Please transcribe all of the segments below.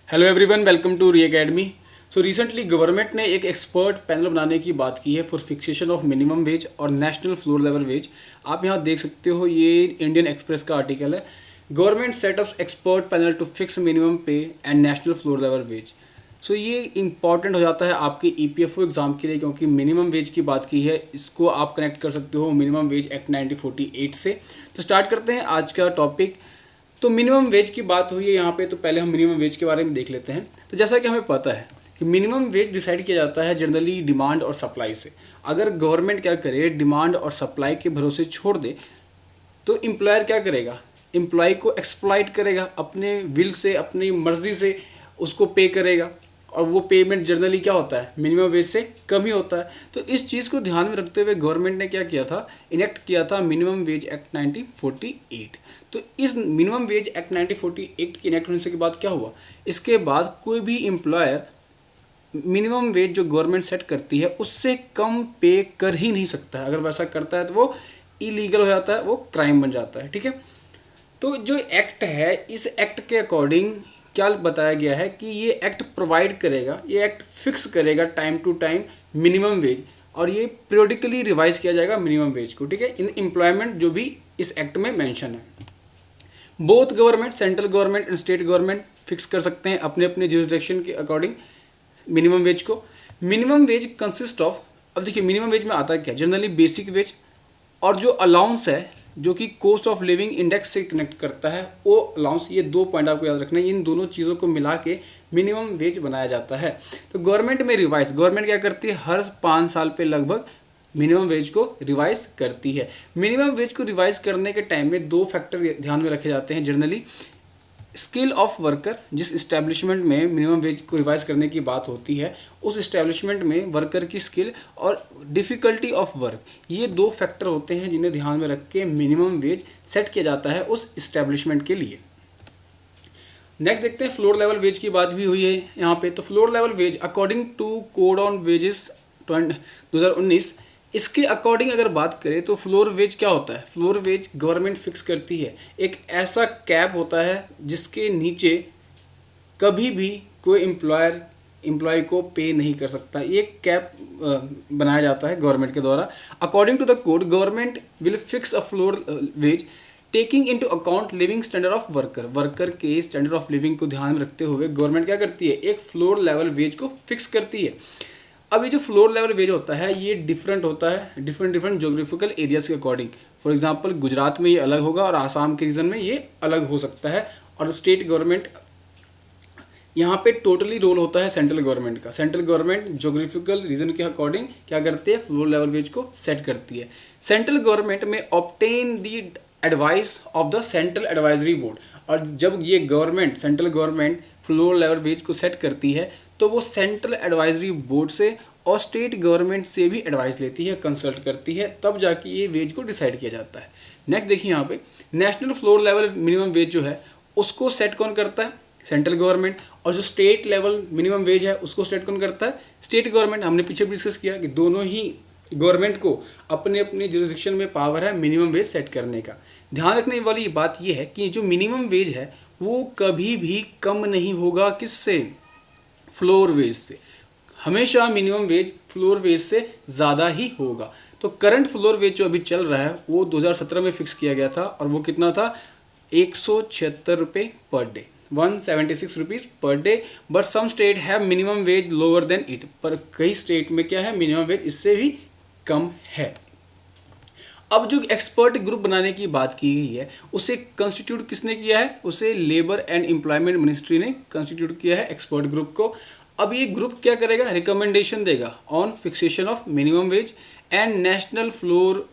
Hello everyone, welcome to re academy. So recently government ने एक expert panel बनाने की बात की है for fixation of minimum wage और नेशनल फ्लोर लेवल वेज। आप यहाँ देख सकते हो, ये इंडियन एक्सप्रेस का आर्टिकल है। Government setups expert panel to fix minimum pay and national floor level wage. So ये इंपॉर्टेंट हो जाता है आपके ईपीएफओ एग्जाम के लिए, क्योंकि मिनिमम वेज की बात की है। इसको आप कनेक्ट कर सकते हो मिनिमम वेज एक्ट 1948 से। तो स्टार्ट करते हैं आज का टॉपिक। तो मिनिमम वेज की बात हुई है यहाँ पे, तो पहले हम मिनिमम वेज के बारे में देख लेते हैं। तो जैसा कि हमें पता है कि मिनिमम वेज डिसाइड किया जाता है जनरली डिमांड और सप्लाई से। अगर गवर्नमेंट क्या करे, डिमांड और सप्लाई के भरोसे छोड़ दे, तो एम्प्लॉयर क्या करेगा, एम्प्लॉय को एक्सप्लॉइट करेगा, अपने विल से, अपनी मर्जी से उसको पे करेगा। और वो पेमेंट जनरली क्या होता है, मिनिमम वेज से कम ही होता है। तो इस चीज़ को ध्यान में रखते हुए गवर्नमेंट ने क्या किया था, इनेक्ट किया था मिनिमम वेज एक्ट 1948। तो इस मिनिमम वेज एक्ट 1948 के इनेक्ट होने के बाद क्या हुआ, इसके बाद कोई भी एम्प्लॉयर मिनिमम वेज जो गवर्नमेंट सेट करती है उससे कम पे कर ही नहीं सकता है। अगर वैसा करता है तो वो इलीगल हो जाता है, वो क्राइम बन जाता है। ठीक है। तो जो एक्ट है, इस एक्ट के अकॉर्डिंग क्या बताया गया है कि ये एक्ट प्रोवाइड करेगा, ये एक्ट फिक्स करेगा time to time minimum wage, और ये पीरियडिकली रिवाइज किया जाएगा मिनिमम वेज को। ठीक है, इन एम्प्लॉयमेंट जो भी इस एक्ट में मेंशन है। Both government, central government and state government fix कर सकते हैं अपने अपने जुरिसडिक्शन के अकॉर्डिंग मिनिमम वेज को। मिनिमम वेज कंसिस्ट ऑफ, अब देखिए मिनिमम वेज में आता क्या, जनरली बेसिक वेज और जो अलाउंस है जो कि कॉस्ट ऑफ लिविंग इंडेक्स से कनेक्ट करता है, वो अलाउंस। ये दो पॉइंट आपको याद रखना है, इन दोनों चीज़ों को मिला के मिनिमम वेज बनाया जाता है। तो गवर्नमेंट में रिवाइज, गवर्नमेंट क्या करती है, हर 5 साल पे लगभग मिनिमम वेज को रिवाइज करती है। मिनिमम वेज को रिवाइज करने के टाइम में 2 फैक्टर ध्यान में रखे जाते हैं जनरली। स्किल ऑफ वर्कर, जिस इस्टेब्लिशमेंट में मिनिमम वेज को रिवाइज करने की बात होती है, उस इस्टेब्लिशमेंट में वर्कर की स्किल और डिफ़िकल्टी ऑफ वर्क, ये 2 फैक्टर होते हैं जिन्हें ध्यान में रख के मिनिमम वेज सेट किया जाता है उस इस्टेब्लिशमेंट के लिए। नेक्स्ट देखते हैं, फ्लोर लेवल वेज की बात भी हुई है यहाँ पे। तो floor level wage according to code on wages 2019, इसके अकॉर्डिंग अगर बात करें तो फ्लोर वेज क्या होता है, फ्लोर वेज गवर्नमेंट फिक्स करती है। एक ऐसा कैप होता है जिसके नीचे कभी भी कोई एम्प्लॉय को पे नहीं कर सकता। ये कैप बनाया जाता है गवर्नमेंट के द्वारा। According to the code, government will fix a floor wage taking into account living standard of worker. Worker के स्टैंडर्ड ऑफ लिविंग को ध्यान में रखते हुए गवर्नमेंट क्या करती है, एक फ्लोर लेवल वेज को फिक्स करती है। अब ये जो फ्लोर लेवल वेज होता है, ये डिफरेंट होता है डिफरेंट जोग्राफिकल एरियाज के अकॉर्डिंग। फॉर एग्जांपल गुजरात में ये अलग होगा और आसाम के रीजन में ये अलग हो सकता है। और स्टेट गवर्नमेंट, यहाँ पे टोटली रोल होता है सेंट्रल गवर्नमेंट का। सेंट्रल गवर्नमेंट जोग्राफिकल रीजन के अकॉर्डिंग क्या करती है, फ्लोर लेवल वेज को सेट करती है। सेंट्रल गवर्नमेंट में obtain the advice of the central advisory board. और जब ये government, central government floor level wage को सेट करती है तो वो सेंट्रल एडवाइजरी बोर्ड से और स्टेट गवर्नमेंट से भी एडवाइस लेती है, कंसल्ट करती है, तब जाके ये वेज को डिसाइड किया जाता है। नेक्स्ट देखिए यहाँ पे, national floor level minimum wage जो है उसको सेट कौन करता है, सेंट्रल गवर्नमेंट। और जो स्टेट लेवल मिनिमम वेज है उसको सेट कौन करता है, स्टेट गवर्नमेंट। हमने पीछे भी डिस्कस किया कि दोनों ही गवर्नमेंट को अपने अपने जुरिसडिक्शन में पावर है मिनिमम वेज सेट करने का। ध्यान रखने वाली बात यह है कि जो मिनिमम वेज है वो कभी भी कम नहीं होगा, किससे, फ्लोर वेज से। हमेशा मिनिमम वेज फ्लोर वेज से ज़्यादा ही होगा। तो करंट फ्लोर वेज जो अभी चल रहा है वो 2017 में फिक्स किया गया था, और वो कितना था, 176 रुपये per day, 176 rupees per day. But some state have minimum wage lower than it, पर कई स्टेट में क्या है, मिनिमम वेज इससे भी कम है। अब जो एक्सपर्ट ग्रुप बनाने की बात की गई है उसे कंस्टिट्यूट किसने किया है, उसे लेबर एंड एम्प्लॉयमेंट मिनिस्ट्री ने कंस्टिट्यूट किया है एक्सपर्ट ग्रुप को। अब ये ग्रुप क्या करेगा, रिकमेंडेशन देगा on fixation of minimum veg and national floor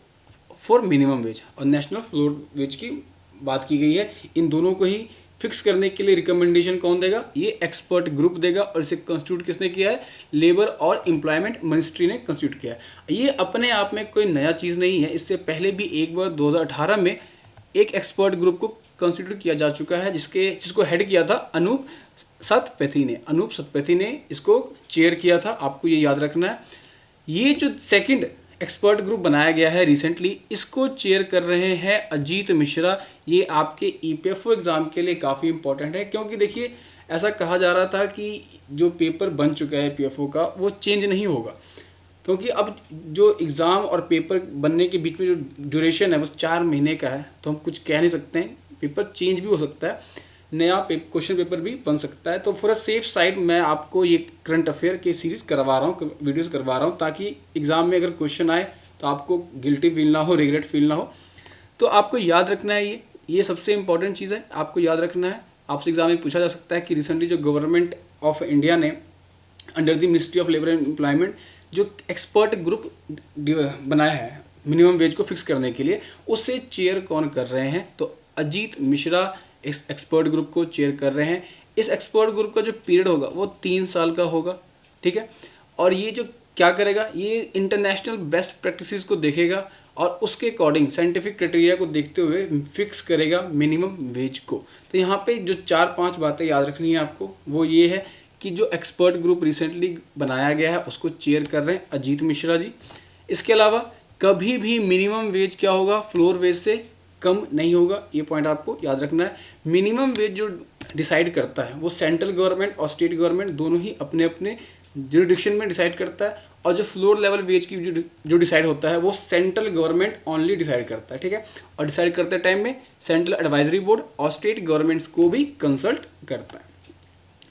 for minimum wage. और नेशनल फ्लोर वेज की बात की गई है, इन दोनों को ही फिक्स करने के लिए रिकमेंडेशन कौन देगा, ये एक्सपर्ट ग्रुप देगा। और इसे कंस्टिट्यूट किसने किया है, लेबर और एम्प्लॉयमेंट मिनिस्ट्री ने कंस्टिट्यूट किया है। ये अपने आप में कोई नया चीज़ नहीं है, इससे पहले भी एक बार 2018 में एक एक्सपर्ट ग्रुप को कंस्टिट्यूट किया जा चुका है, जिसको हेड किया था अनूप सतपथी ने इसको चेयर किया था। आपको ये याद रखना है। ये जो सेकंड एक्सपर्ट ग्रुप बनाया गया है रिसेंटली, इसको चेयर कर रहे हैं अजीत मिश्रा। ये आपके ईपीएफओ एग्ज़ाम के लिए काफ़ी इंपॉर्टेंट है, क्योंकि देखिए ऐसा कहा जा रहा था कि जो पेपर बन चुका है पीएफओ का वो चेंज नहीं होगा, क्योंकि अब जो एग्ज़ाम और पेपर बनने के बीच में जो ड्यूरेशन है वो 4 महीने का है, तो हम कुछ कह नहीं सकते हैं, पेपर चेंज भी हो सकता है, नया क्वेश्चन पेपर भी बन सकता है। तो फॉर अ सेफ साइड मैं आपको ये करंट अफेयर की सीरीज़ करवा रहा हूँ, वीडियोस करवा रहा हूँ, ताकि एग्ज़ाम में अगर क्वेश्चन आए तो आपको गिल्टी फील ना हो, रिग्रेट फील ना हो। तो आपको याद रखना है, ये सबसे इंपॉर्टेंट चीज़ है, आपको याद रखना है। आपसे एग्ज़ाम में पूछा जा सकता है कि रिसेंटली जो गवर्नमेंट ऑफ इंडिया ने under the ministry of labour and employment जो एक्सपर्ट ग्रुप बनाया है मिनिमम वेज को फिक्स करने के लिए, उससे चेयर कौन कर रहे हैं? तो अजीत मिश्रा इस एक्सपर्ट ग्रुप को चेयर कर रहे हैं। इस एक्सपर्ट ग्रुप का जो पीरियड होगा वो 3 साल का होगा, ठीक है। और ये जो क्या करेगा, ये इंटरनेशनल बेस्ट प्रैक्टिसेस को देखेगा और उसके अकॉर्डिंग साइंटिफिक क्राइटेरिया को देखते हुए फिक्स करेगा मिनिमम वेज को। तो यहाँ पे जो 4-5 बातें याद रखनी है आपको, वो ये है कि जो एक्सपर्ट ग्रुप रिसेंटली बनाया गया है उसको चेयर कर रहे हैं अजीत मिश्रा जी। इसके अलावा कभी भी मिनिमम वेज क्या होगा, फ्लोर वेज से कम नहीं होगा, ये पॉइंट आपको याद रखना है। मिनिमम वेज जो डिसाइड करता है वो सेंट्रल गवर्नमेंट और स्टेट गवर्नमेंट दोनों ही अपने अपने जुरिडिक्शन में डिसाइड करता है, और जो फ्लोर लेवल वेज की जो डिसाइड होता है वो सेंट्रल गवर्नमेंट ओनली डिसाइड करता है, ठीक है। और डिसाइड करते टाइम में सेंट्रल एडवाइजरी बोर्ड और स्टेट गवर्नमेंट्स को भी कंसल्ट करता है।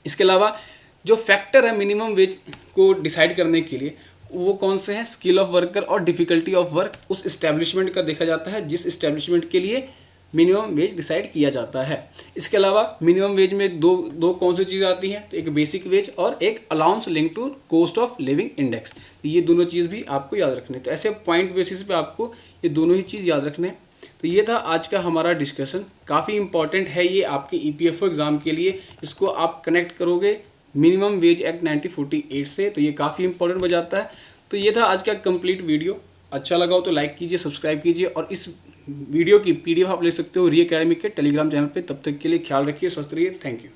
इसके अलावा जो फैक्टर है मिनिमम वेज को डिसाइड करने के लिए वो कौन से हैं, स्किल ऑफ वर्कर और डिफ़िकल्टी ऑफ वर्क उस इस्टेब्लिशमेंट का देखा जाता है जिस इस्टेब्लिशमेंट के लिए मिनिमम वेज डिसाइड किया जाता है। इसके अलावा मिनिमम वेज में दो कौन सी चीज़ आती हैं, तो एक बेसिक वेज और एक allowance link to cost of living index. तो ये दोनों चीज़ भी आपको याद रखने, तो ऐसे पॉइंट बेसिस पे आपको ये दोनों ही चीज़ याद रखने हैं। तो ये था आज का हमारा डिस्कशन, काफ़ी इंपॉर्टेंट है ये आपके ईपीएफओ एग्ज़ाम के लिए। इसको आप कनेक्ट करोगे मिनिमम वेज एक्ट 1948 से, तो ये काफ़ी इंपॉर्टेंट हो जाता है। तो ये था आज का कंप्लीट वीडियो। अच्छा लगा हो तो लाइक कीजिए, सब्सक्राइब कीजिए, और इस वीडियो की पीडीएफ आप ले सकते हो री एकेडमी के टेलीग्राम चैनल पे। तब तक के लिए ख्याल रखिए, स्वस्थ रहिए, थैंक यू।